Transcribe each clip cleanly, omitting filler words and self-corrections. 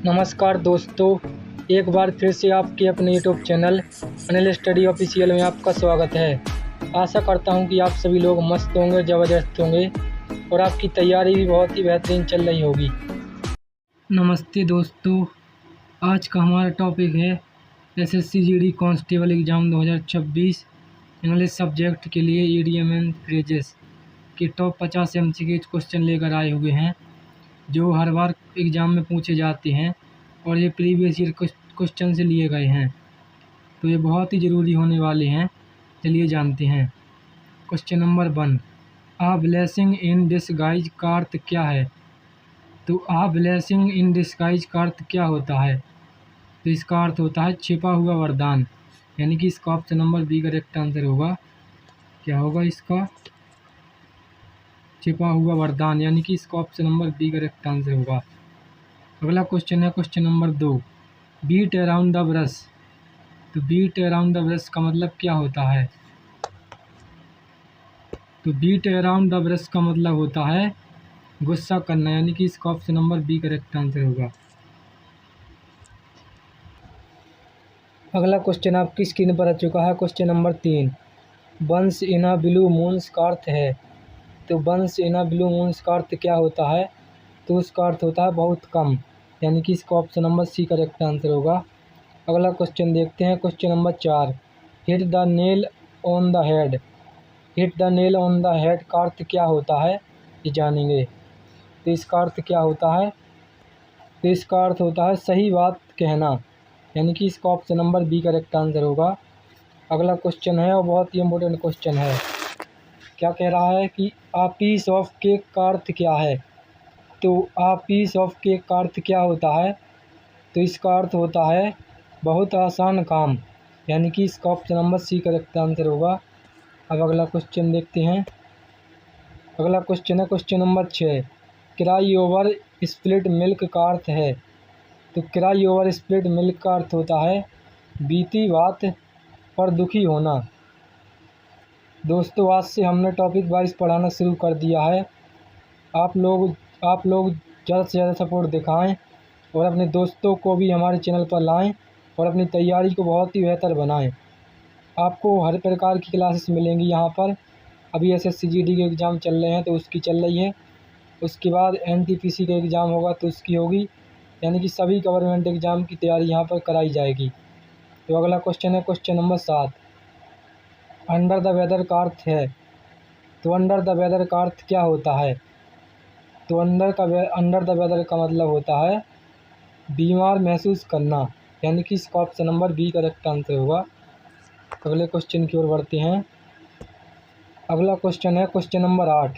नमस्कार दोस्तों, एक बार फिर से आपके अपने YouTube channel Anil study official में आपका स्वागत है। आशा करता हूं कि आप सभी लोग मस्त होंगे, ज़बरदस्त होंगे और आपकी तैयारी भी बहुत ही बेहतरीन चल रही होगी। नमस्ते दोस्तों, आज का हमारा टॉपिक है SSC GD constable exam 2026 English subject के लिए ईडियम एंड फ्रेजेस के टॉप 50 एमसीक्यू क्वेश्चन लेकर आए हुए हैं, जो हर बार एग्ज़ाम में पूछे जाते हैं और ये प्रीवियस ईयर क्वेश्चन से लिए गए हैं, तो ये बहुत ही ज़रूरी होने वाले हैं। चलिए जानते हैं। Question number 1, a blessing in disguise का अर्थ क्या है? तो आ ब्लेसिंग इन डिसगाइज का अर्थ क्या होता है? तो इसका अर्थ होता है छिपा हुआ वरदान, यानी कि इसका option number B correct answer होगा। क्या होगा इसका? छिपा हुआ वरदान, यानी कि इसका option number B correct answer होगा। अगला क्वेश्चन है question number 2, beat around the bush. तो बीट अराउंड द ब्रश का मतलब क्या होता है? तो बीट अराउंड द ब्रश का मतलब होता है गुस्सा करना, यानी कि इसका option number B correct answer होगा। अगला क्वेश्चन आपकी स्क्रीन पर आ चुका है। Question number 3, once in a blue moons का अर्थ है? तो once in a blue moons का अर्थ क्या होता है? तो उसका अर्थ होता है बहुत कम, यानी कि इसका option number C correct answer होगा। अगला क्वेश्चन देखते हैं। Question number 4, hit the nail on the head. Hit the nail on the head का अर्थ क्या होता है, ये जानेंगे। तो इसका अर्थ क्या होता है? तो इसका अर्थ होता है सही बात कहना, यानी कि इसका option number B correct answer होगा। अगला क्वेश्चन है और बहुत ही इम्पोर्टेंट क्वेश्चन है। क्या कह रहा है कि आ पीस ऑफ केक का अर्थ क्या है? तो आ पीस ऑफ केक का अर्थ क्या होता है? तो इसका अर्थ होता है बहुत आसान काम, यानी कि इसका option number C correct answer होगा। अब अगला क्वेश्चन देखते हैं। अगला क्वेश्चन है question number 6, cry over split milk का अर्थ है? तो क्राई ओवर स्प्लिट मिल्क का अर्थ होता है बीती बात पर दुखी होना। दोस्तों, आज से हमने टॉपिक वाइज पढ़ाना शुरू कर दिया है। आप लोग ज़्यादा से ज़्यादा सपोर्ट दिखाएं और अपने दोस्तों को भी हमारे चैनल पर लाएं और अपनी तैयारी को बहुत ही बेहतर बनाएं। आपको हर प्रकार की क्लासेस मिलेंगी यहाँ पर। अभी एसएससी जीडी के एग्ज़ाम चल रहे हैं तो उसकी चल रही है, उसके बाद एनटीपीसी का एग्ज़ाम होगा तो उसकी होगी, यानी कि सभी गवर्नमेंट एग्ज़ाम की तैयारी यहाँ पर कराई जाएगी। तो अगला क्वेश्चन है question number 7, under the weather का अर्थ है? तो अंडर द वेदर का अर्थ क्या होता है? तो अंडर द वेदर का मतलब होता है बीमार महसूस करना, यानी कि इसका option number B correct answer होगा। अगले क्वेश्चन की ओर बढ़ते हैं। अगला क्वेश्चन है question number 8,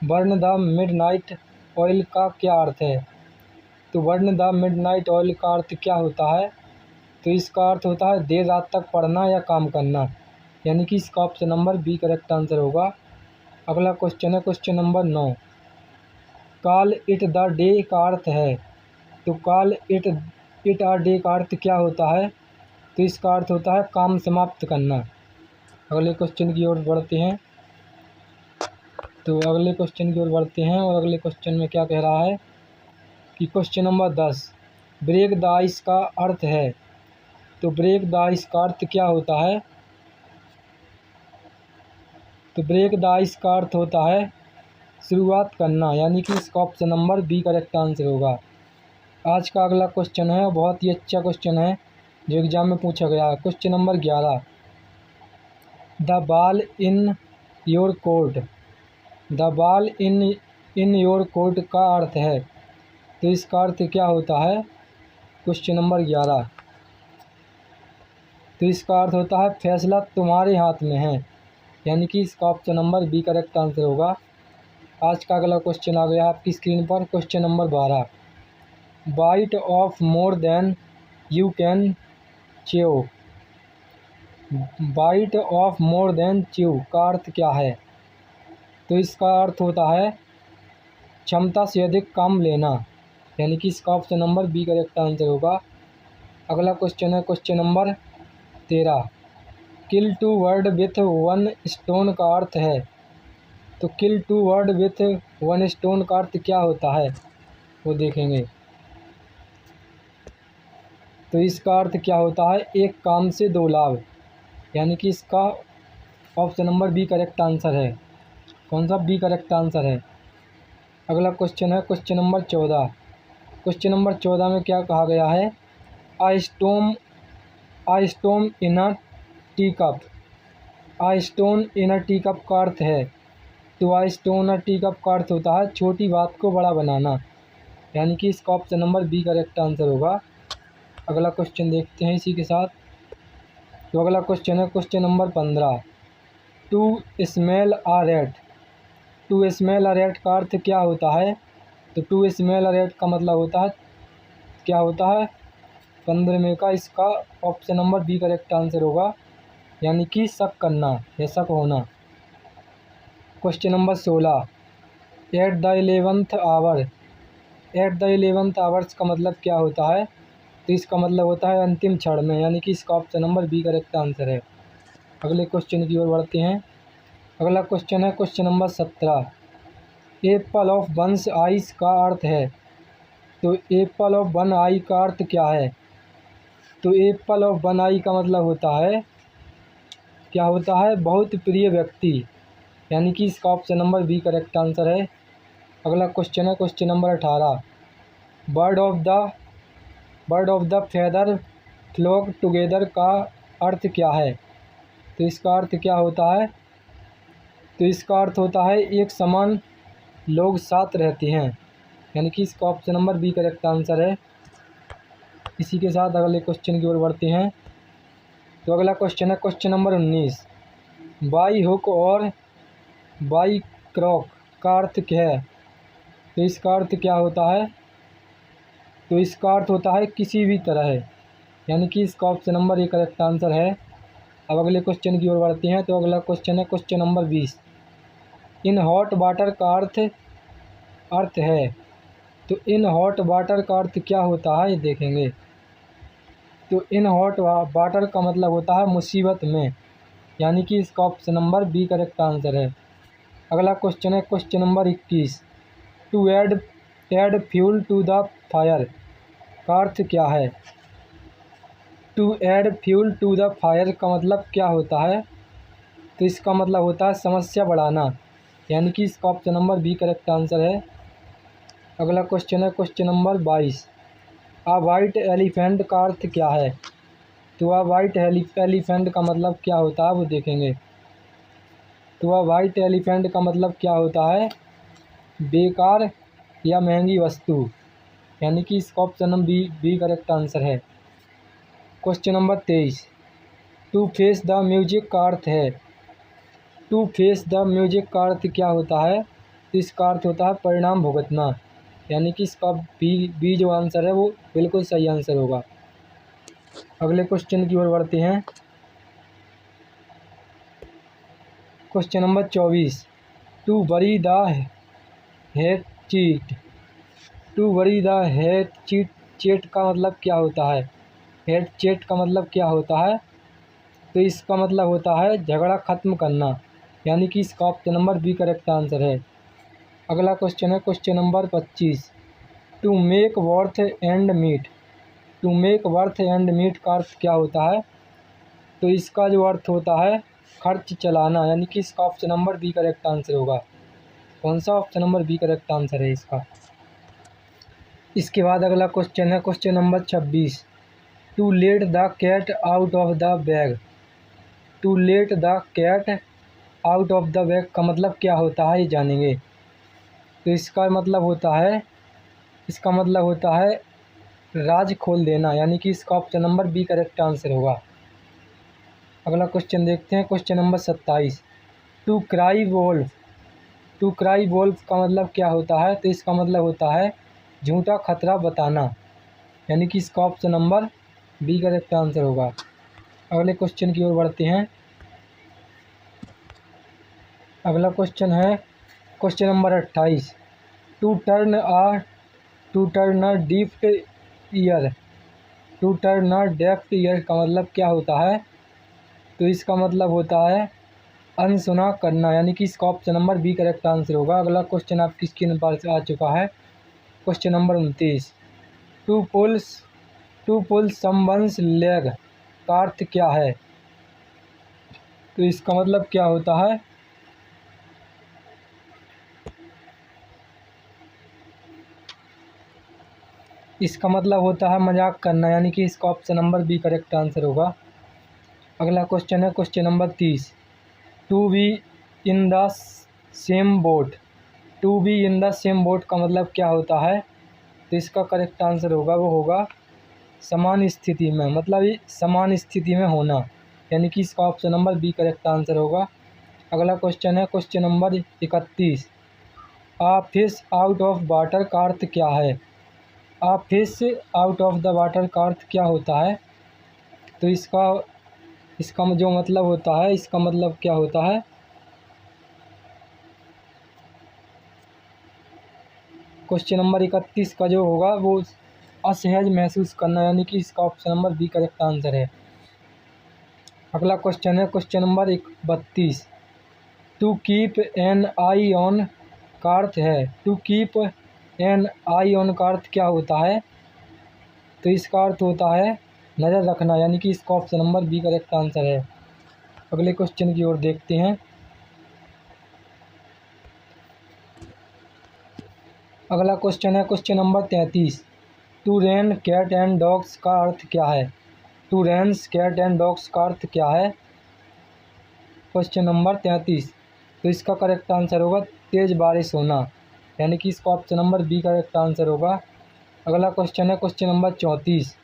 burn the midnight oil का क्या अर्थ है? तो बर्न द मिडनाइट ऑयल का अर्थ क्या होता है? तो इसका अर्थ होता है देर रात तक पढ़ना या काम करना, यानी कि इसका option number B correct answer होगा। अगला क्वेश्चन है question number 9, call it the day का अर्थ है? तो कॉल इट अ डे का अर्थ क्या होता है? तो इसका अर्थ होता है काम समाप्त करना। अगले क्वेश्चन की ओर बढ़ते हैं। और अगले क्वेश्चन में क्या कह रहा है कि question number 10, break the ice का अर्थ है? तो ब्रेक द आइस का अर्थ क्या होता है? तो ब्रेक द आइस का अर्थ होता है शुरुआत करना, यानी कि इसका option number B correct answer होगा। आज का अगला क्वेश्चन है, बहुत ही अच्छा क्वेश्चन है जो एग्ज़ाम में पूछा गया है। Question number 11, the ball in your court. The ball in your court का अर्थ है? तो इसका अर्थ क्या होता है? क्वेश्चन नंबर 11, तो इसका अर्थ होता है फैसला तुम्हारे हाथ में है, यानी कि इसका option number B correct answer होगा। आज का अगला क्वेश्चन आ गया आपकी स्क्रीन पर। Question number 12, bite off more than you can chew. Bite off more than chew का अर्थ क्या है? तो इसका अर्थ होता है क्षमता से अधिक काम लेना, यानी कि इसका option number B correct answer होगा। अगला क्वेश्चन है question number 13, kill two bird with one stone का अर्थ है? तो kill two bird with one stone का अर्थ क्या होता है वो देखेंगे। तो इसका अर्थ क्या होता है, एक काम से दो लाभ, यानी कि इसका option number B correct answer है। कौन सा? बी करेक्ट आंसर है। अगला क्वेश्चन है क्वेश्चन नंबर 14। क्वेश्चन नंबर 14 में क्या कहा गया है, a storm in a tea cup. A storm in a tea cup का अर्थ है, तो a storm a tea cup का अर्थ होता है छोटी बात को बड़ा बनाना, यानी कि इसका option number B correct answer होगा। अगला क्वेश्चन देखते हैं इसी के साथ। तो अगला क्वेश्चन है question number 15। To smell a rat. To smell a rat का अर्थ क्या होता है, तो टू स्मेल आ रेट का मतलब होता है, क्या होता है, 15 में का इसका option number B correct answer होगा, यानी कि शक करना या शक होना। Question number 16। At the 11th hour. At the 11th hours का मतलब क्या होता है, तो इसका मतलब होता है अंतिम क्षण में, यानी कि इसका option number B correct answer है। अगले क्वेश्चन की ओर बढ़ते हैं। अगला क्वेश्चन है question number 17। Apple of one's eyes का अर्थ है, तो एप्पल ऑफ वन आई का अर्थ क्या है, तो एप्पल ऑफ वन आई का मतलब होता है, क्या होता है, बहुत प्रिय व्यक्ति, यानी कि इसका option number B correct answer है। अगला क्वेश्चन है question number 18। Bird of the feather flock together का अर्थ क्या है, तो इसका अर्थ क्या होता है, तो इसका अर्थ होता है एक समान लोग साथ रहते हैं, यानी कि इसका option number B correct answer है। इसी के साथ अगले क्वेश्चन की ओर बढ़ते हैं। तो अगला क्वेश्चन है क्वेश्चन नंबर 19। बाई हुक और बाई क्रॉक का अर्थ क्या है, तो इसका अर्थ क्या होता है, तो इसका अर्थ होता है किसी भी तरह है, यानी कि इसका option number A correct answer है। अब अगले क्वेश्चन की ओर बढ़ते हैं। तो अगला क्वेश्चन है question number 20। In hot water का अर्थ है, तो इन हॉट वाटर का अर्थ क्या होता है ये देखेंगे। तो इन हॉट वाटर का मतलब होता है मुसीबत में, यानी कि इसका option number B correct answer है। अगला क्वेश्चन है question number 21। To add fuel to the fire का अर्थ क्या है, to add fuel to the fire का मतलब क्या होता है, तो इसका मतलब होता है समस्या बढ़ाना, यानी कि इसका option number B correct answer है। अगला क्वेश्चन है question number 22। A white elephant का अर्थ क्या है, तो आ वाइट एलिफेंट का मतलब क्या होता है वो देखेंगे। तो आ वाइट एलिफेंट का मतलब क्या होता है, बेकार या महंगी वस्तु, यानी कि इसका option number B correct answer है। Question number 23। To face the music का अर्थ है, टू फेस द म्यूजिक का अर्थ क्या होता है, तो इसका अर्थ होता है परिणाम भुगतना, यानी कि इसका बी जो आंसर है वो बिल्कुल सही आंसर होगा। अगले क्वेश्चन की ओर बढ़ते हैं। Question number 24। To bury the hatchet. To bury the hatchet का मतलब क्या होता है, हेट चीट का मतलब क्या होता है, तो इसका मतलब होता है झगड़ा ख़त्म करना, यानी कि इसका option number B correct answer है। अगला क्वेश्चन है question number 25। To make worth and meet. To make worth and meet का अर्थ क्या होता है, तो इसका जो अर्थ होता है खर्च चलाना, यानी कि इसका option number B correct answer होगा। कौन सा? Option number B correct answer है इसका। इसके बाद अगला क्वेश्चन है question number 26। To let the cat out of the bag. To let the cat out of the bag का मतलब क्या होता है ये जानेंगे। तो इसका मतलब होता है राज खोल देना, यानी कि इसका option number B correct answer होगा। अगला क्वेश्चन देखते हैं question number 27। To cry wolf. To cry wolf का मतलब क्या होता है, तो इसका मतलब होता है झूठा खतरा बताना, यानी कि इसका option number B correct answer होगा। अगले क्वेश्चन की ओर बढ़ते हैं। अगला क्वेश्चन है question number 28। To turn a deaf ear. To turn a deaf ear का मतलब क्या होता है, तो इसका मतलब होता है अनसुना करना, यानी कि इसका option number B correct answer होगा। अगला क्वेश्चन आपकी स्क्रीन पर आ चुका है question number 29। To pulls to pull someone's leg का अर्थ क्या है? तो इसका मतलब क्या होता है? इसका मतलब होता है मजाक करना, यानी कि इसका option number B correct answer होगा। अगला क्वेश्चन है question number 30। To be in the same boat. To be in the same boat का मतलब क्या होता है? तो इसका करेक्ट आंसर होगा वो होगा समान स्थिति में, मतलब ये समान स्थिति में होना, यानी कि इसका option number B correct answer होगा। अगला क्वेश्चन है question number 31। A fish out of water का अर्थ क्या है? A fish out of the water का अर्थ क्या होता है? तो इसका इसका जो मतलब होता है, इसका मतलब क्या होता है? क्वेश्चन नंबर 31 का जो होगा वो असहज महसूस करना, यानी कि इसका option number B correct answer है। अगला क्वेश्चन है question number 32। To keep an eye on का अर्थ है? To keep an eye on का अर्थ क्या होता है? तो इसका अर्थ होता है नज़र रखना, यानी कि इसका option number B correct answer है। अगले क्वेश्चन की ओर देखते हैं। अगला क्वेश्चन है question number 33। To rain cat and dogs का अर्थ क्या है? To rains cat and dogs का अर्थ क्या है? Question number 33। तो इसका करेक्ट आंसर होगा तेज़ बारिश होना, यानी कि इसका option number B correct answer होगा। अगला क्वेश्चन है question number 34।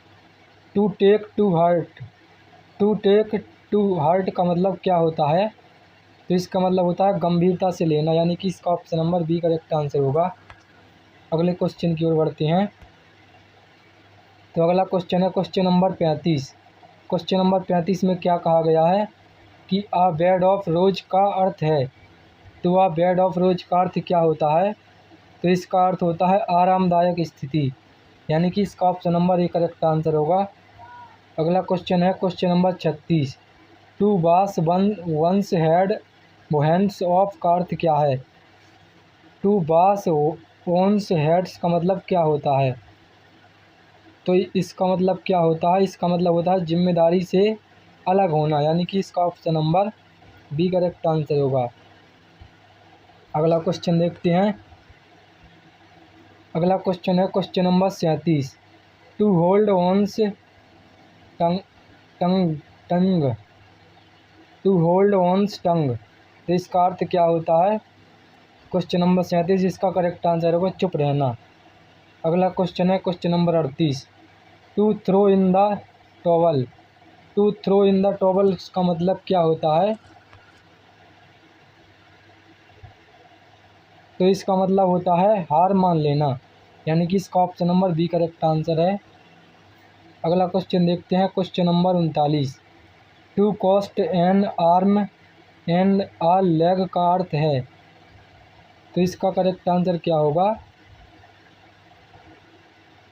To take to heart. To take to heart का मतलब क्या होता है? तो इसका मतलब होता है गंभीरता से लेना, यानी कि इसका option number B correct answer होगा। अगले क्वेश्चन की ओर बढ़ते हैं। तो अगला क्वेश्चन है क्वेश्चन नंबर 35। क्वेश्चन नंबर 35 में क्या कहा गया है कि आ बेड ऑफ रोज का अर्थ है? तो आ बेड ऑफ रोज का अर्थ क्या होता है? तो इसका अर्थ होता है आरामदायक स्थिति, यानी कि इसका option number A correct answer होगा। अगला क्वेश्चन है क्वेश्चन नंबर 36। टू बास वंस हैड हैंड्स ऑफ का अर्थ क्या है? टू बास वंस हैड्स का मतलब क्या होता है? तो इसका मतलब क्या होता है? इसका मतलब होता है जिम्मेदारी से अलग होना, यानी कि इसका option number B correct answer होगा। अगला क्वेश्चन देखते हैं। अगला क्वेश्चन है question number 37। To hold one's tongue tongue tongue to hold one's tongue, तो इसका अर्थ क्या होता है? क्वेश्चन नंबर 37 इसका करेक्ट आंसर होगा चुप रहना। अगला क्वेश्चन है question number 38। To throw in the towel. To throw in the towel का मतलब क्या होता है? तो इसका मतलब होता है हार मान लेना, यानी कि इसका option number B correct answer है। अगला क्वेश्चन देखते हैं question number 39। To cost an arm and a leg का अर्थ है? तो इसका करेक्ट आंसर क्या होगा?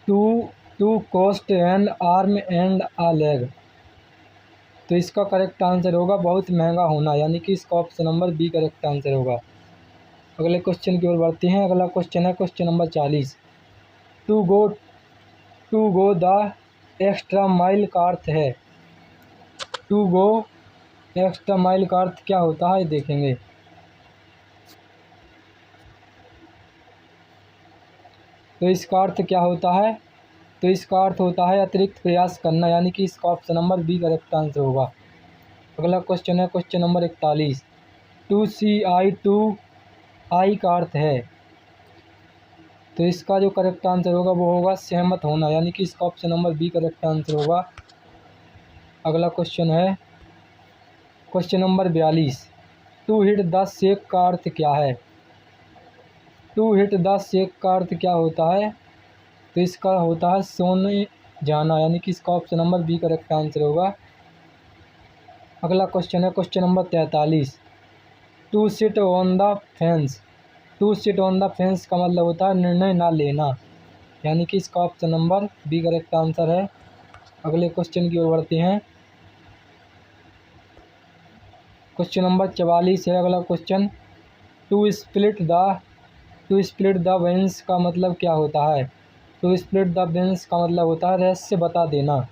To to cost an arm and a leg, तो इसका करेक्ट आंसर होगा बहुत महंगा होना, यानी कि इसका option number B correct answer होगा। अगले क्वेश्चन की ओर बढ़ते हैं। अगला क्वेश्चन है question number 40। To go the extra mile का अर्थ है? टू गो एक्स्ट्रा माइल का अर्थ क्या होता है देखेंगे। तो इसका अर्थ क्या होता है? तो इसका अर्थ होता है अतिरिक्त प्रयास करना, यानी कि इसका option number B correct answer होगा। अगला क्वेश्चन है question number 41। To see eye to eye का अर्थ है? तो इसका जो करेक्ट आंसर होगा वो होगा सहमत होना, यानी कि इसका option number B correct answer होगा। अगला क्वेश्चन है question number 42। To hit the sack का अर्थ क्या है? टू हिट द शेक का अर्थ क्या होता है? तो इसका होता है सोने जाना, यानी कि इसका option number B correct answer होगा। अगला क्वेश्चन है question number 43। To sit on the fence. To sit on the fence का मतलब होता है निर्णय ना लेना, यानी कि इसका option number B correct answer है। अगले क्वेश्चन की ओर बढ़ते हैं। क्वेश्चन नंबर 44 है अगला question. To split the veins का मतलब क्या होता है? टू स्प्लिट द विंस का मतलब होता है रहस्य बता देना।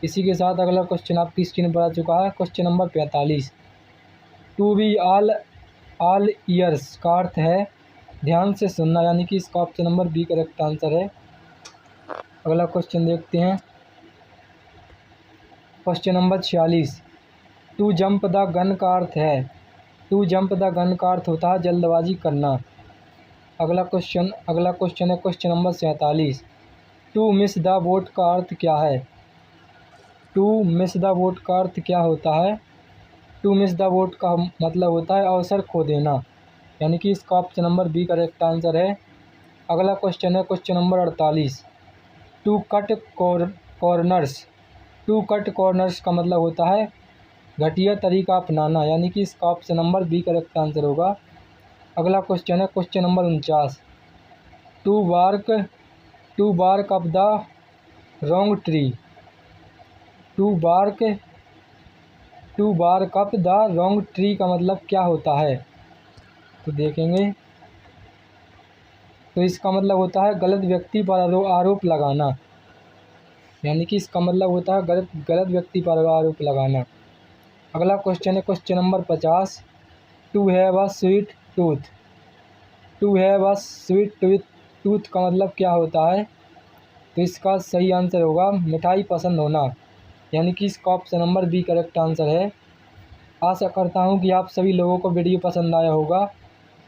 इसी के साथ अगला क्वेश्चन आपकी स्क्रीन पर आ चुका है, question number 45। To be all ears का अर्थ है ध्यान से सुनना, यानी कि इसका option number B correct answer है। अगला क्वेश्चन देखते हैं, question number 46। To jump the gun का अर्थ है, टू जंप द गन का अर्थ होता है जल्दबाजी करना। अगला क्वेश्चन है question number 47। To miss the boat का अर्थ क्या है, टू मिस द बोट का अर्थ क्या होता है। टू मिस द बोट का मतलब होता है अवसर खो देना, यानी कि इसका option number B correct answer है। अगला क्वेश्चन है question number 48। To cut corners, to cut corners का मतलब होता है घटिया तरीका अपनाना, यानी कि इसका option number B correct answer होगा। अगला क्वेश्चन है question number 49। To bark up the wrong tree, to bark up the wrong tree का मतलब क्या होता है, तो देखेंगे। तो इसका मतलब होता है गलत व्यक्ति पर आरोप लगाना, यानी कि इसका मतलब होता है गलत व्यक्ति पर आरोप लगाना। अगला क्वेश्चन है question number 50। To have a sweet tooth, to have a sweet tooth का मतलब क्या होता है, तो इसका सही आंसर होगा मिठाई पसंद होना, यानी कि इसका option number B correct answer है। आशा करता हूँ कि आप सभी लोगों को वीडियो पसंद आया होगा।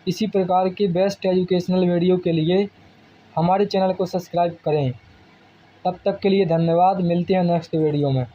इसी प्रकार के बेस्ट एजुकेशनल वीडियो के लिए हमारे चैनल को सब्सक्राइब करें। तब तक के लिए धन्यवाद, मिलते हैं नेक्स्ट वीडियो में।